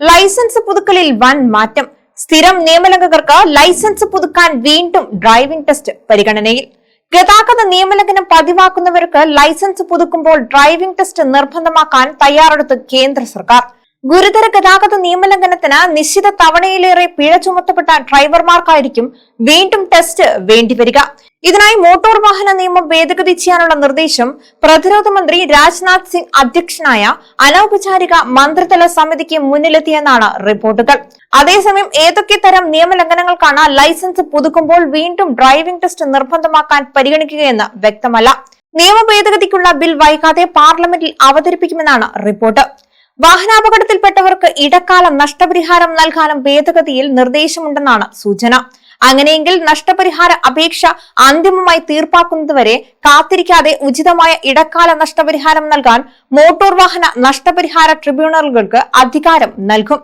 Licence പുതുക്കലിൽ വൻ മാറ്റം. സ്ഥിരം നിയമലംഘകർക്ക് ലൈസൻസ് പുതുക്കാൻ വീണ്ടും ഡ്രൈവിംഗ് ടെസ്റ്റ് പരിഗണനയിൽ. ഗതാഗത നിയമലംഘനം പതിവാക്കുന്നവർക്ക് ലൈസൻസ് പുതുക്കുമ്പോൾ ഡ്രൈവിംഗ് ടെസ്റ്റ് നിർബന്ധമാക്കാൻ തയ്യാറെടുത്ത് കേന്ദ്ര സർക്കാർ. ഗുരുതര ഗതാഗത നിയമലംഘനത്തിന് നിശ്ചിത തവണയിലേറെ പിഴ ചുമത്തപ്പെട്ട ഡ്രൈവർമാർക്കായിരിക്കും വീണ്ടും ടെസ്റ്റ് വേണ്ടിവരിക. ഇതിനായി മോട്ടോർ വാഹന നിയമം ഭേദഗതി ചെയ്യാനുള്ള നിർദ്ദേശം പ്രതിരോധ മന്ത്രി രാജ്നാഥ് സിംഗ് അധ്യക്ഷനായ അനൌപചാരിക മന്ത്രിതല സമിതിക്ക് മുന്നിലെത്തിയെന്നാണ് റിപ്പോർട്ടുകൾ. അതേസമയം ഏതൊക്കെ തരം നിയമലംഘനങ്ങൾക്കാണ് ലൈസൻസ് പുതുക്കുമ്പോൾ വീണ്ടും ഡ്രൈവിംഗ് ടെസ്റ്റ് നിർബന്ധമാക്കാൻ പരിഗണിക്കുകയെന്ന് വ്യക്തമല്ല. നിയമ ഭേദഗതിക്കുള്ള ബിൽ വൈകാതെ പാർലമെന്റിൽ അവതരിപ്പിക്കുമെന്നാണ് റിപ്പോർട്ട്. വാഹനാപകടത്തിൽപ്പെട്ടവർക്ക് ഇടക്കാല നഷ്ടപരിഹാരം നൽകാനും ഭേദഗതിയിൽ നിർദ്ദേശമുണ്ടെന്നാണ് സൂചന. അങ്ങനെയെങ്കിൽ നഷ്ടപരിഹാര അപേക്ഷ അന്തിമമായി തീർപ്പാക്കുന്നതുവരെ കാത്തിരിക്കാതെ ഉചിതമായ ഇടക്കാല നഷ്ടപരിഹാരം നൽകാൻ മോട്ടോർ വാഹന നഷ്ടപരിഹാര ട്രിബ്യൂണലുകൾക്ക് അധികാരം നൽകും.